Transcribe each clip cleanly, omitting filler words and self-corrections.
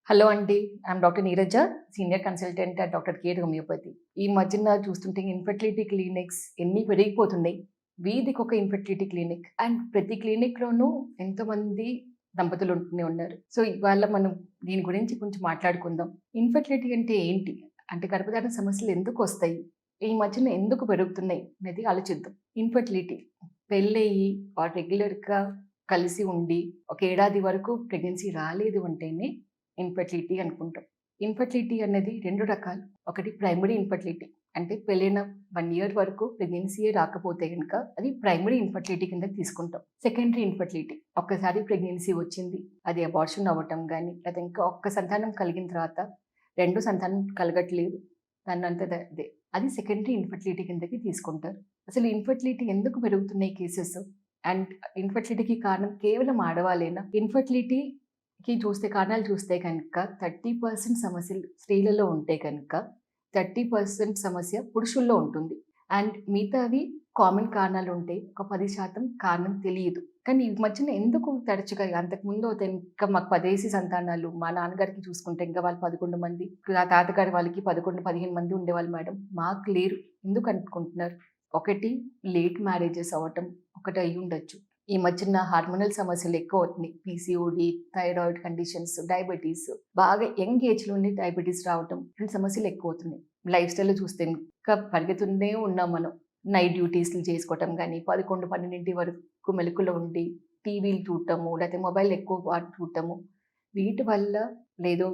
Hello అండి. I'm doctor Neeraja, senior consultant at doctor care homeopathy. ఈ మధ్యన చూస్తుంటే ఇన్ఫెర్టిలిటీ క్లినిక్స్ ఎన్ని పెరిగిపోతున్నాయి. వీధికొక ఇన్ఫెర్టిలిటీ క్లినిక్ అండ్ ప్రతి క్లినిక్‌లోనూ ఎంతోమంది దంపతులు ఉంటూనే ఉన్నారు. సో, ఇవాళ మనం దీని గురించి కొంచెం మాట్లాడుకుందాం. ఇన్ఫెర్టిలిటీ అంటే ఏంటి? అంటే గర్భధారణ సమస్యలు ఎందుకొస్తాయి? ఈ మధ్యన ఎందుకు పెరుగుతున్నాయి అనేది ఆలోచిద్దాం. ఇన్ఫెర్టిలిటీ పెళ్ళయ్యి రెగ్యులర్‌గా కలిసి ఉండి ఒక ఏడాది వరకు ప్రెగ్నెన్సీ రాలేదు అంటేనే ఇన్ఫెర్టిలిటీ అనుకుంటాం. ఇన్ఫెర్టిలిటీ అనేది 2 రకాలు. ఒకటి ప్రైమరీ ఇన్ఫెర్టిలిటీ. అంటే పెళ్ళైన 1 ఇయర్ వరకు ప్రెగ్నెన్సీయే రాకపోతే గనుక అది ప్రైమరీ ఇన్ఫెర్టిలిటీ కిందకి తీసుకుంటాం. సెకండరీ ఇన్ఫెర్టిలిటీ ఒక్కసారి ప్రెగ్నెన్సీ వచ్చింది. అది అబార్షన్ అవ్వటం గానీ, లేదా ఇంకా ఒక్క సంతానం కలిగిన తర్వాత 2 సంతానం కలగట్లేదు. దాన్నంతట అదే. అది సెకండరీ ఇన్ఫెర్టిలిటీ కిందకి తీసుకుంటారు. అసలు ఇన్ఫెర్టిలిటీ ఎందుకు పెరుగుతున్నాయి కేసెస్? అండ్ ఇన్ఫెర్టిలిటీకి కారణం కేవలం ఆడవాళ్ళేనా? ఇన్ఫెర్టిలిటీకి కారణాలు చూస్తే కనుక 30% సమస్యలు స్త్రీలలో ఉంటే కనుక 30% సమస్య పురుషుల్లో ఉంటుంది. అండ్ మిగతావి కామన్ కారణాలు ఉంటే ఒక 10% కారణం తెలియదు. కానీ ఈ మధ్యన ఎందుకు తరచుగా అంతకుముందు అయితే ఇంకా మాకు 10 సంతానాలు, మా నాన్నగారికి చూసుకుంటే ఇంకా వాళ్ళు 11 మంది, నా తాతగారి వాళ్ళకి 11, 15 మంది ఉండేవాళ్ళు మేడం. మాకు లేరు. ఎందుకు అనుకుంటున్నారు? ఒకటి లేట్ మ్యారేజెస్ అవ్వటం ఒకటి అయ్యి ఉండొచ్చు. ఈ మధ్యన హార్మోనల్ సమస్యలు ఎక్కువ అవుతున్నాయి. పీసీఓడి, థైరాయిడ్ కండిషన్స్, డయాబెటీస్, బాగా యంగ్ ఏజ్‌లోనే డయాబెటీస్ రావటం, ఇలాంటి సమస్యలు ఎక్కువ అవుతున్నాయి. లైఫ్ స్టైల్‌లో చూస్తే ఇంకా పరిగెత్తుతూనే ఉన్నాం మనం. నైట్ డ్యూటీస్‌లు చేసుకోవటం గానీ, 11, 12 వరకు మెలకువలో ఉండి టీవీలు చూడటము, లేకపోతే మొబైల్ ఎక్కువ చూడటము, వీటి వల్ల లేదు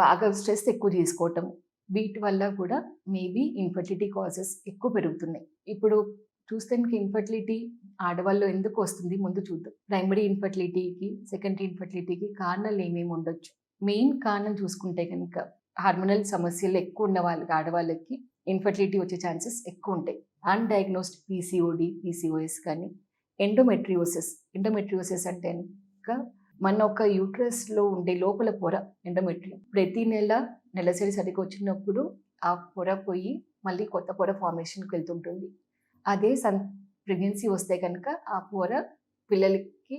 బాగా స్ట్రెస్ ఎక్కువ తీసుకోవటము, వీటి వల్ల కూడా మేబీ ఇన్ఫెర్టిలిటీ కాజెస్ ఎక్కువ పెరుగుతున్నాయి. ఇప్పుడు చూస్తే మీకు ఇన్ఫెర్టిలిటీ ఆడవాళ్ళు ఎందుకు వస్తుంది ముందు చూద్దాం. ప్రైమరీ ఇన్ఫెర్టిలిటీకి, సెకండరీ ఇన్ఫెర్టిలిటీకి కారణాలు ఏమేమి ఉండొచ్చు? మెయిన్ కారణం చూసుకుంటే కనుక హార్మోనల్ సమస్యలు ఎక్కువ ఉన్న ఆడవాళ్ళకి ఇన్ఫెర్టిలిటీ వచ్చే ఛాన్సెస్ ఎక్కువ ఉంటాయి. అన్‌డయాగ్నోస్డ్ పీసీఓడి, పీసీఓఎస్ కానీ, ఎండోమెట్రియోసిస్ అంటే కనుక మన ఒక యూట్రస్‌లో ఉండే లోపల పొర ఎండోమెట్రియం. ప్రతి నెలసరి సరిగ్గా వచ్చినప్పుడు ఆ పొర పోయి మళ్ళీ కొత్త పొర ఫార్మేషన్‌కి వెళ్తుంటుంది. అదే ప్రెగ్నెన్సీ వస్తే కనుక ఆ పొర పిల్లలకి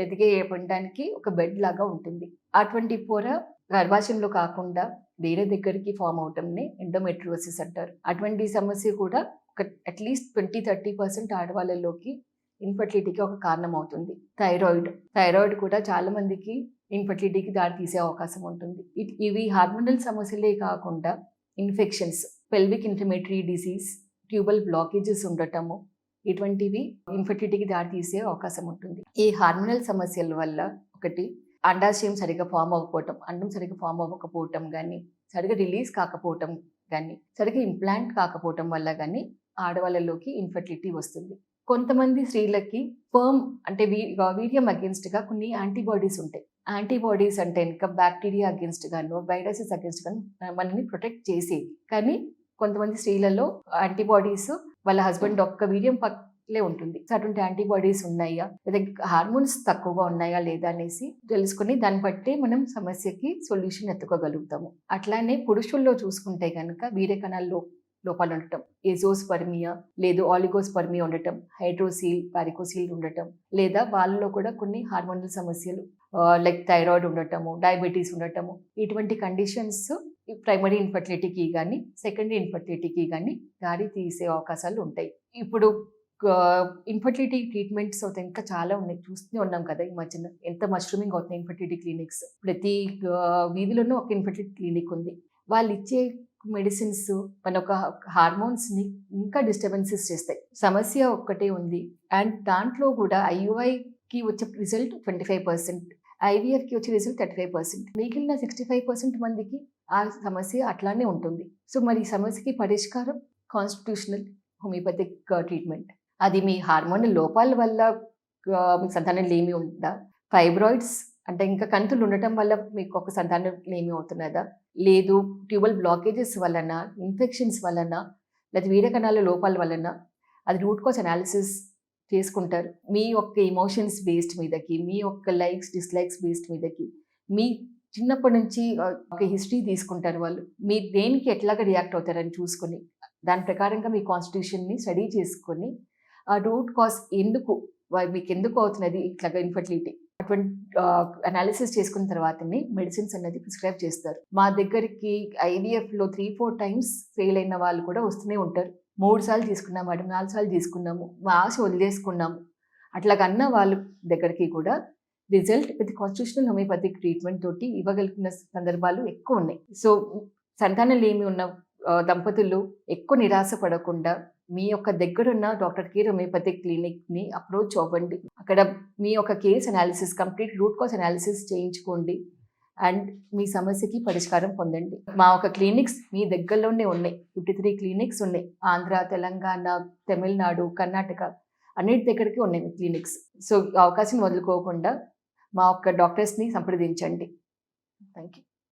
ఎదగడానికి ఒక బెడ్ లాగా ఉంటుంది. అటువంటి పొర గర్భాశయంలో కాకుండా వేరే దగ్గరికి ఫామ్ అవటంని ఎండోమెట్రియోసిస్ అంటారు. అటువంటి సమస్య కూడా ఒక అట్‌లీస్ట్ 20-30% ఆడవాళ్ళలోకి ఇన్ఫెర్టిలిటీకి ఒక కారణం అవుతుంది. థైరాయిడ్ కూడా చాలా మందికి ఇన్ఫెర్టిలిటీకి దారి తీసే అవకాశం ఉంటుంది. ఇవి హార్మోనల్ సమస్యలే కాకుండా infections, pelvic inflammatory disease, tubal blockages ఉండటము, ఇటువంటివి ఇన్ఫెర్టిలిటీకి దారి తీసే అవకాశం ఉంటుంది. ఈ హార్మోనల్ సమస్యల వల్ల ఒకటి అండాశయం సరిగ్గా ఫామ్ అవ్వకపోవటం, అండం సరిగ్గా ఫామ్ అవ్వకపోవటం కానీ, సరిగ్గా రిలీజ్ కాకపోవటం కానీ, సరిగ్గా ఇంప్లాంట్ కాకపోవటం వల్ల కానీ ఆడవాళ్ళలోకి ఇన్ఫెర్టిలిటీ వస్తుంది. కొంతమంది స్త్రీలకి స్పెర్మ్ అంటే వీర్యం అగేన్స్ట్‌గా కొన్ని యాంటీబాడీస్ ఉంటాయి. యాంటీబాడీస్ అంటే ఇంకా బ్యాక్టీరియా అగేన్స్ట్ గాను, వైరసెస్ అగేన్స్ట్ గాను మనల్ని ప్రొటెక్ట్ చేసేవి. కానీ కొంతమంది స్త్రీలలో యాంటీబాడీస్ వాళ్ళ హస్బెండ్ ఒక్క వీర్యం పక్కలే ఉంటుంది. సో అటువంటి యాంటీబాడీస్ ఉన్నాయా, లేదా హార్మోన్స్ తక్కువగా ఉన్నాయా లేదా అనేసి తెలుసుకుని దాన్ని బట్టి మనం సమస్యకి సొల్యూషన్ ఎత్తుకోగలుగుతాము. అట్లానే పురుషుల్లో చూసుకుంటే కనుక వీర్య కణాల్లో లోపాలు ఉండటం, ఎజోస్పర్మియా లేదు ఆలిగోస్పర్మియా ఉండటం, హైడ్రోసీల్, వారికోసీల్ ఉండటం, లేదా వాళ్ళలో కూడా కొన్ని హార్మోనల్ సమస్యలు లైక్ థైరాయిడ్ ఉండటము, డయాబెటీస్ ఉండటము, ఇటువంటి కండిషన్స్ ప్రైమరీ ఇన్ఫెర్టిలిటీకి కానీ, సెకండరీ ఇన్ఫెర్టిలిటీకి కానీ దారి తీసే అవకాశాలు ఉంటాయి. ఇప్పుడు ఇన్ఫెర్టిలిటీ ట్రీట్మెంట్స్ అయితే ఇంకా చాలా ఉన్నాయి. చూస్తూనే ఉన్నాం కదా ఈ మధ్యన ఎంత మష్రూమింగ్ అవుతున్నాయి ఇన్ఫెర్టిలిటీ క్లినిక్స్. ప్రతి వీధిలోనూ ఒక ఇన్ఫెర్టిలిటీ క్లినిక్ ఉంది. వాళ్ళు ఇచ్చే మెడిసిన్స్ మన ఒక హార్మోన్స్ని ఇంకా డిస్టర్బెన్సెస్ చేస్తాయి. సమస్య ఒక్కటే ఉంది. అండ్ దాంట్లో కూడా ఐయుఐకి వచ్చే రిజల్ట్ 25%, ఐవీఎఫ్కి వచ్చే రిజల్ట్ 35%, మిగిలిన 65% మందికి ఆ సమస్య అట్లానే ఉంటుంది. సో మరి ఈ సమస్యకి పరిష్కారం కాన్స్టిట్యూషనల్ హోమియోపతిక్ ట్రీట్మెంట్. అది మీ హార్మోనల్ లోపాల వల్ల మీకు సంతానం లేమి ఉందా, ఫైబ్రాయిడ్స్ అంటే ఇంకా కంతులు ఉండటం వల్ల మీకు ఒక సంతానం లేమి అవుతున్నదా, లేదు ట్యూబల్ బ్లాకేజెస్ వలన, ఇన్ఫెక్షన్స్ వలన, లేదా వీర్య కణాల లోపాల వలన, అది రూట్ కాజ్ అనాలిసిస్ చేసుకుంటారు. మీ యొక్క ఎమోషన్స్ బేస్డ్ మీదకి, మీ యొక్క లైక్స్ డిస్లైక్స్ బేస్డ్ మీదకి, మీ చిన్నప్పటి నుంచి ఒక హిస్టరీ తీసుకుంటారు వాళ్ళు. మీ దేనికి ఎట్లాగా రియాక్ట్ అవుతారని చూసుకొని దాని ప్రకారంగా మీ కాన్స్టిట్యూషన్ని స్టడీ చేసుకొని ఆ రూట్ కాజ్ మీకు ఎందుకు అవుతున్నది ఇట్లాగా ఇన్ఫెర్టిలిటీ అటువంటి అనాలిసిస్ చేసుకున్న తర్వాతనే మెడిసిన్స్ అనేది ప్రిస్క్రైబ్ చేస్తారు. మా దగ్గరికి ఐవీఎఫ్లో 3-4 టైమ్స్ ఫెయిల్ అయిన వాళ్ళు కూడా వస్తూనే ఉంటారు. 3 సార్లు తీసుకున్నాం మేడం, 4 సార్లు తీసుకున్నాము, మా ఆశ వదిలేసుకున్నాము అట్లాగన్న వాళ్ళ దగ్గరికి కూడా result with constitutional homeopathic treatment తోటి ఇవ్వగలిగిన సందర్భాలు ఎక్కువ ఉన్నాయి. సో సంతానం లేమి ఉన్న దంపతులు ఎక్కువ నిరాశ పడకుండా మీ యొక్క దగ్గరున్న డాక్టర్ కేర్ హోమియోపతిక్ క్లినిక్ని అప్రోచ్ అవ్వండి. అక్కడ మీ యొక్క case analysis, complete root cause analysis చేయించుకోండి అండ్ మీ సమస్యకి పరిష్కారం పొందండి. మా ఒక క్లినిక్స్ మీ దగ్గరలోనే ఉన్నాయి. 53 క్లినిక్స్ ఉన్నాయి. ఆంధ్ర, తెలంగాణ, తమిళనాడు, కర్ణాటక అన్నిటి దగ్గరికి ఉన్నాయి మీ క్లినిక్స్. సో అవకాశం వదులుకోకుండా మా యొక్క డాక్టర్స్ని సంప్రదించండి. Thank you.